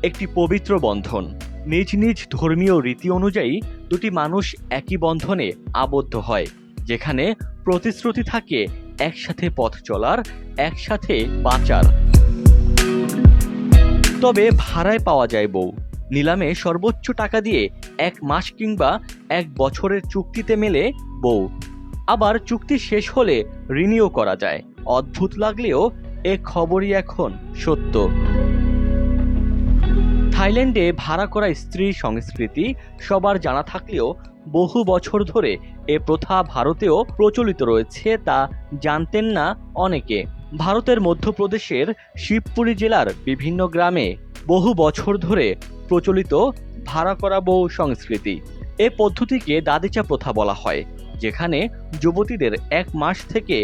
একটি পবিত্র বন্ধন। নিজ নিজ ধর্মীয় রীতি অনুযায়ী দুটি মানুষ একই বন্ধনে আবদ্ধ হয়, যেখানে প্রতিশ্রুতি থাকে একসাথে পথ চলার, একসাথে বাঁচার। তবে ভাড়ায় পাওয়া যায় বউ। নিলামে সর্বোচ্চ টাকা দিয়ে 1 মাস কিংবা 1 বছরের চুক্তিতে মেলে বউ। আবার চুক্তি শেষ হলে রিনিউ করা যায়। অদ্ভুত লাগলেও এ খবরই এখন সত্য। থাইল্যান্ডে ভাড়া করা স্ত্রীর সংস্কৃতি সবার জানা থাকলেও বহু বছর ধরে এ প্রথা ভারতেও প্রচলিত রয়েছে, তা জানতেন না অনেকে। ভারতের মধ্যপ্রদেশের শিবপুরী জেলার বিভিন্ন গ্রামে বহু বছর ধরে প্রচলিত ভাড়া করা বউ সংস্কৃতি। এ পদ্ধতিকে দাদিচা প্রথা বলা হয়, যেখানে যুবতীদের 1 মাস থেকে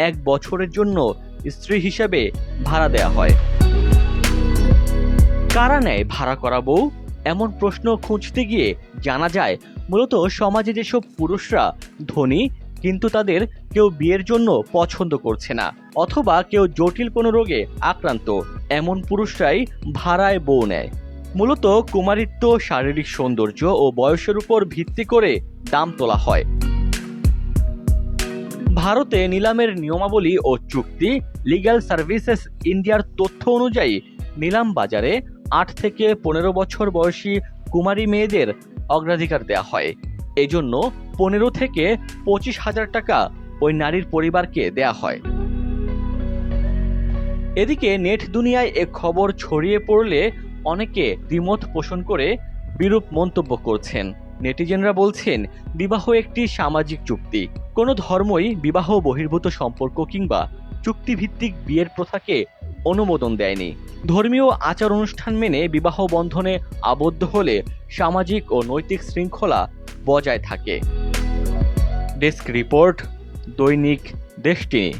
1 বছরের জন্য স্ত্রী হিসেবে ভাড়া দেয়া হয়। কারা নেয় ভাড়া করা বউ? এমন প্রশ্ন খুঁজতে গিয়ে জানা যায় মূলত সমাজে যেসব পুরুষরা ধনী কিন্তু তাদের কেউ বিয়ের জন্য পছন্দ করছে না, অথবা কেউ জটিল কোনো রোগে আক্রান্ত, এমন পুরুষরাই ভাড়ায় বউ নেয়। মূলত কুমারিত্ব, শারীরিক সৌন্দর্য ও বয়সের উপর ভিত্তি করে দাম তোলা হয়। ভারতে নিলামের নিয়মাবলী ও চুক্তি। লিগ্যাল সার্ভিসেস ইন্ডিয়ার তথ্য অনুযায়ী নিলাম বাজারে 8 থেকে 15 বছর বয়সী কুমারী মেয়েদের অগ্রাধিকার দেওয়া হয়। এজন্য 15 থেকে 25,000 টাকা ওই নারীর পরিবারকে দেয়া হয়। এদিকে নেট দুনিয়ায় এ খবর ছড়িয়ে পড়লে অনেকে দ্বিমত পোষণ করে বিরূপ মন্তব্য করছেন। নেটিজেনরা বলছেন, বিবাহ একটি সামাজিক চুক্তি। কোনো ধর্মই বিবাহ বহির্ভূত সম্পর্ক কিংবা চুক্তিভিত্তিক বিয়ের প্রথাকে অনুমোদন দেয়নি। ধর্মীয় আচার অনুষ্ঠান মেনে বিবাহ বন্ধনে আবদ্ধ হলে সামাজিক ও নৈতিক শৃঙ্খলা বজায় থাকে। ডেস্ক রিপোর্ট, দৈনিক দেশটিনি।